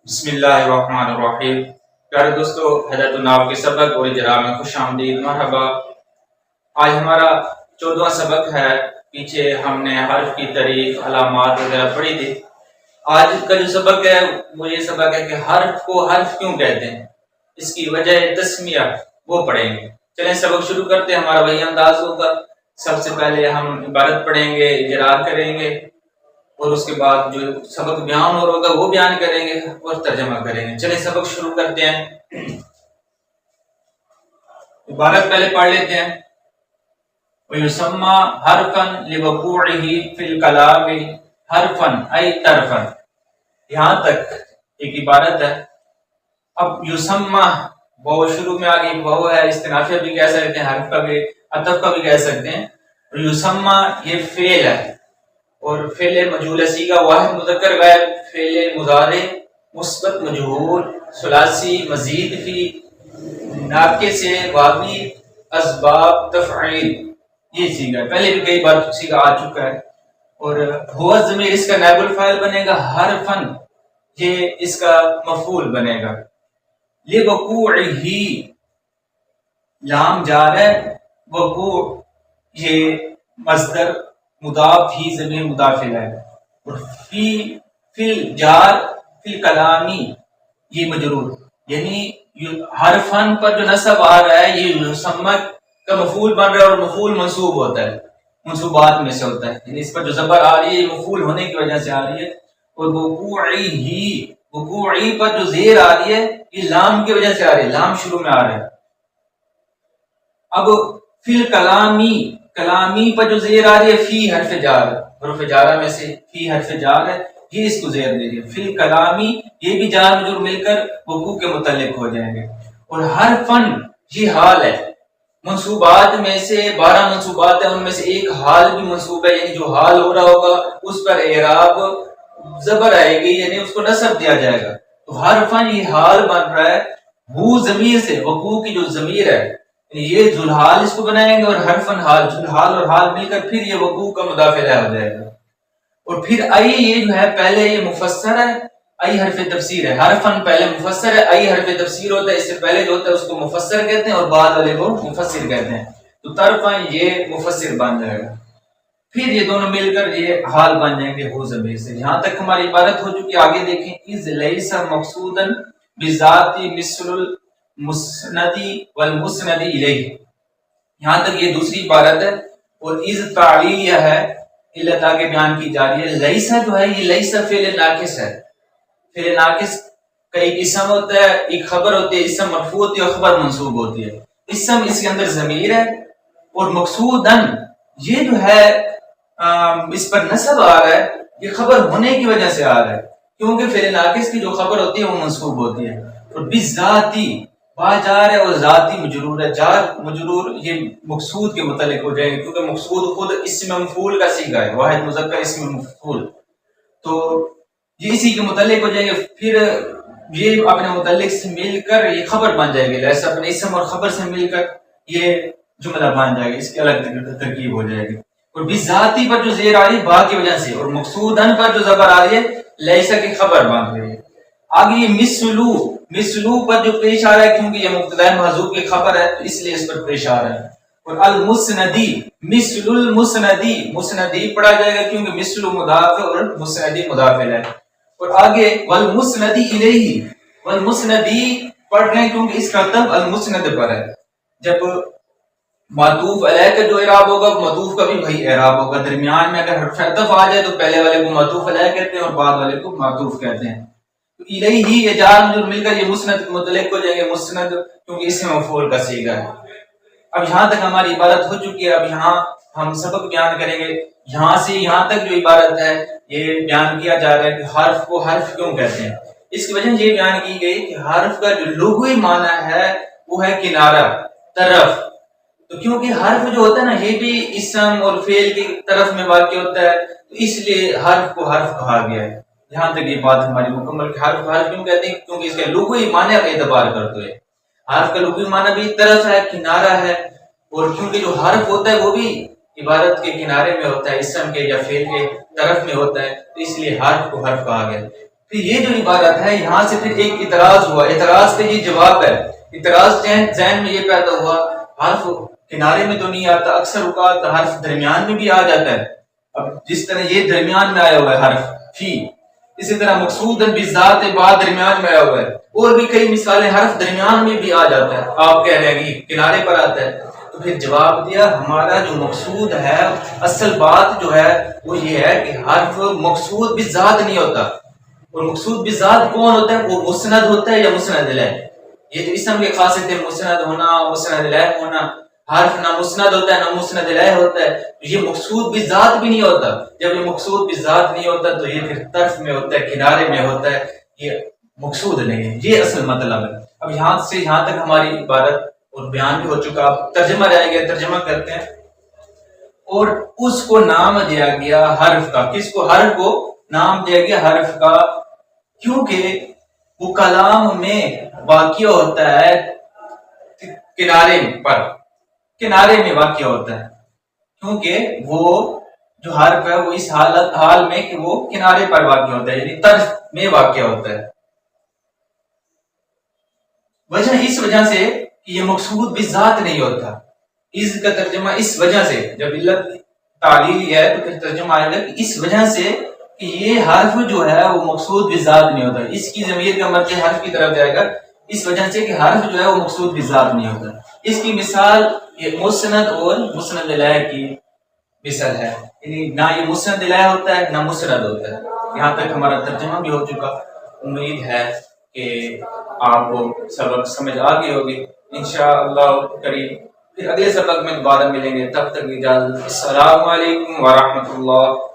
بسم اللہ الرحمن الرحیم۔ پیارے دوستو، حضرت الناب کے سبق اور اجرا میں خوش آمدید، مرحبا۔ آج ہمارا 14واں سبق ہے۔ پیچھے ہم نے حرف کی تعریف، علامات وغیرہ پڑھی تھی۔ آج کا جو سبق ہے وہ یہ سبق ہے کہ حرف کو حرف کیوں کہتے ہیں، اس کی وجہ تسمیہ وہ پڑھیں گے۔ چلیں سبق شروع کرتے ہیں، ہمارا وہی انداز ہوگا۔ سب سے پہلے ہم عبارت پڑھیں گے، اجرا کریں گے، اور اس کے بعد جو سبق بیان اور ہوگا وہ بیان کریں گے اور ترجمہ کریں گے۔ چلیں سبق شروع کرتے ہیں۔ عبارت پہلے پڑھ لیتے ہیں۔ وَيُسَمَّى حَرْفًا لِوَقُوعِهِ فِي الْكَلَامِ حَرْفًا أي طرفًا۔ یہاں تک ایک عبارت ہے۔ اب یسمہ وہ شروع میں آگے وہ ہے، استنافیہ بھی کہہ سکتے ہیں، حرف کا بھی، عطف کا بھی کہہ سکتے ہیں۔ یسمہ یہ فعل ہے، اور فعل مجہول صیغہ واحد مذکر غائب، فعل مضارع مثبت مجہول ثلاثی مزید فی ناقص واوی اسباب تفعیل، یہ صیغہ پہلے بھی کئی بار صیغہ آ چکا ہے۔ اور ہوا ضمیر اس کا نائب الفاعل بنے گا، حرفن یہ اس کا مفعول بنے گا۔ لِوَقُوعِهِ لام جار ہے، وقوع یہ مصدر مضاف ہی ضمیر مضاف ہے، اور فی جار فی کلامی یہ مجرور، یعنی حرفن پر جو نصب آ رہا ہے یہ یسمى کا مفعول بن رہا ہے، اور مفعول منصوب ہوتا ہے، منصوبات میں سے ہوتا ہے، یعنی اس پر جو زبر آ رہی ہے یہ مفعول ہونے کی وجہ سے آ رہی ہے۔ اور وقوعی پر جو زیر آ رہی ہے یہ لام کی وجہ سے آ رہی ہے، لام شروع میں آ رہا ہے۔ اب فی الکلامی، کلامی پر جو زیر آ رہی ہے فی حرف جار، حروف جارہ میں سے فی حرف جار ہے، یہ اس کو زیر دے رہی ہے۔ فی الکلامی یہ بھی جار مجرور مل کر وقوع کے متعلق ہو جائیں گے۔ اور حرفن یہ حال ہے، منصوبات میں سے 12 منصوبات ہیں، ان میں سے ایک حال بھی منصوب ہے، یعنی جو حال ہو رہا ہوگا اس پر اعراب زبر آئے گی، یعنی اس کو نصب دیا جائے گا۔ تو حرفن یہ حال بن رہا ہے، وہ ضمیر سے وقوع کی جو ضمیر ہے یہ ذوالحال اس کو بنائیں گے، اور حرفن حال، ذوالحال اور حال مل کر پھر یہ وقوع کا مضاف الیہ ہو جائے گا۔ اور پھر ای یہ جو ہے پہلے یہ مفسر ہے، ای حرف تفسیر ہے، حرفن پہلے مفسر ہے، ای حرف تفسیر ہوتا ہے، اس سے پہلے جو ہوتا ہے اس کو مفسر کہتے ہیں اور بعد والے کو مفسر کہتے ہیں۔ تو طرفن یہ مفسر بن جائے گا، پھر یہ دونوں مل کر یہ حال بن جائیں گے ہو ضمیر سے۔ یہاں تک ہماری عبارت ہو چکی، آگے دیکھیں۔ اذ لیس مقصودا بذات مثل المسند والمسند الیہ، یہاں تک یہ دوسری عبارت ہے۔ اور اذ تعلیلیہ ہے، علت آگے بیان کی جا رہی ہے۔ لیسا جو ہے یہ لیسا فعل ناقص ہے، فعل ناقص کا ایک اسم ہوتا ہے، ایک خبر ہوتی ہے، اسم مرفوع ہوتی ہے اور خبر منصوب ہوتی ہے۔ اسم اس کے اندر ضمیر ہے، اور مقصودن یہ جو ہے اس پر نصب آ رہا ہے، یہ خبر ہونے کی وجہ سے آ رہا ہے، کیونکہ فعل ناقص کی جو خبر ہوتی ہے وہ منصوب ہوتی ہے۔ اور بذاتی با جار ہے اور ذاتی مجرور ہے، جار مجرور یہ مقصود کے متعلق ہو جائیں گے، کیونکہ مقصود خود اسم مفعول کا صیغہ ہے، واحد مذکر اسم مفعول، تو یہ اسی کے متعلق ہو جائیں گے۔ پھر یہ اپنے متعلق سے مل کر یہ خبر بن جائے گی، ایسا اپنے اسم اور خبر سے مل کر یہ جملہ بن جائے گا، اس کی الگ ترکیب ہو جائے گی۔ اور بذاتی پر جو زیر آ رہی ہے با کی وجہ سے، اور مقصودن پر جو زبر آ رہی ہے لیسا کی خبر بن رہی ہے۔ آگے یہ مثلو، مثلو پر جو پیش آ رہا ہے کیونکہ یہ مبتدا محذوف کی خبر ہے تو اس لیے اس پر پیش آ رہا ہے۔ اور المسندی، مثل المسندی، مسندی پڑھا جائے گا کیونکہ مثل مضاف ہے اور مسندی مضاف ہے۔ اور آگے والمسندی الیہ، والمسندی پڑھ رہے ہیں کیونکہ اس کا عطف المسند پر ہے۔ جب معطوف علیہ کا جو اعراب ہوگا معطوف کا بھی وہی اعراب ہوگا، درمیان میں اگر حرف عطف آ جائے تو پہلے والے کو معطوف علیہ کہتے ہیں اور بعد والے کو معطوف کہتے ہیں۔ تو الیہ یہ جار مجرور مل کر یہ مسند کے متعلق ہو جائیں گے، مسند کیونکہ اس میں مفعول کا صیغہ ہے۔ اب یہاں تک ہماری عبارت ہو چکی ہے، اب یہاں ہم سبق بیان کریں گے۔ یہاں سے یہاں تک جو عبارت ہے یہ بیان کیا جا رہا ہے کہ حرف کو حرف کیوں کہتے ہیں۔ اس کی وجہ یہ بیان کی گئی کہ حرف کا جو لغوی معنی ہے وہ ہے کنارہ، طرف، تو کیونکہ حرف جو ہوتا ہے نا یہ بھی اسم اور فعل کی طرف میں واقع ہوتا ہے، تو اس لیے حرف کو حرف کہا گیا ہے۔ یہاں تک یہ بات ہماری مکمل کہ حرف حرف کیوں کہتے ہیں، کیونکہ اس کے لغوی معنی کا اعتبار کرتے ہیں۔ حرف کا لغوی معنی بھی طرف ہے، کنارہ ہے، اور کیونکہ جو حرف ہوتا ہے وہ بھی عبارت کے کنارے میں ہوتا ہے، اسم کے یا فعل کے طرف میں ہوتا ہے، تو اس لیے حرف کو حرف کہا گیا۔ تو یہ جو عبارت ہے یہاں سے پھر ایک اعتراض ہوا، اعتراض پہ یہ جواب ہے. اعتراض ذہن میں یہ پیدا ہوا، حرف کنارے میں تو نہیں آتا، اکثر اوقات حرف درمیان میں بھی آ جاتا ہے. اب جس طرح یہ درمیان میں آیا ہوا ہے حرف فی، اسی طرح مقصود بالذات بعد درمیان میں آیا ہوا ہے، اور بھی کئی مثالیں حرف درمیان میں بھی آ جاتا ہے. آپ کہہ رہے ہیں کہ کنارے پر آتا ہے. تو پھر جواب دیا ہمارا جو مقصود ہے، اصل بات جو ہے وہ یہ ہے کہ حرف مقصود بالذات نہیں ہوتا. اور مقصود بالذات کون ہوتا ہے؟ وہ مسند ہوتا ہے یا مسند الیہ. یہ جو اسم کے خاصیت ہے مسند ہونا، مسند الیہ ہونا، حرف نہ مسند ہوتا ہے نہ مسند الیہ ہوتا ہے، یہ مقصود بالذات بھی نہیں ہوتا. جب یہ مقصود بالذات نہیں ہوتا تو یہ پھر طرف میں ہوتا ہے، کنارے میں ہوتا ہے، یہ مقصود نہیں ہے. یہ اصل مطلب ہے. اب یہاں سے یہاں تک ہماری عبارت اور بیان بھی ہو چکا. اب ترجمہ رہ گیا، ترجمہ کرتے ہیں. اور اس کو نام دیا گیا حرف کا. کس کو؟ حرف کو نام دیا گیا حرف کا، کیونکہ وہ کلام میں واقع ہوتا ہے کنارے پر، کنارے میں واقع ہوتا ہے. کیونکہ وہ جو حرف ہے وہ اس حال میں کہ وہ کنارے پر واقع ہوتا ہے، یعنی طرف میں واقع ہوتا ہے. وجہ اس وجہ سے کہ یہ مقصود بالذات نہیں ہوتا. اس کا ترجمہ اس وجہ سے، جب علت تعلیلی ہے تو پھر ترجمہ آئے گا کہ اس وجہ سے کہ یہ حرف جو ہے وہ مقصود بالذات نہیں ہوتا. اس کی ضمیر کا مرجع حرف کی طرف جائے گا، اس وجہ سے کہ حرف جو ہے وہ مقصود بالذات نہیں ہوتا. اس کی مثال یہ مسند اور مسند الیہ کی مثال ہے، یعنی نہ یہ مسند الیہ ہوتا ہے نہ مسند ہوتا ہے. یہاں تک ہمارا ترجمہ بھی ہو چکا. امید ہے کہ آپ کو سبق سمجھ آ گئی ہوگی. انشاءاللہ کریم پھر اگلے سبق میں دوبارہ ملیں گے. تب تک اجازت. السلام علیکم ورحمۃ اللہ.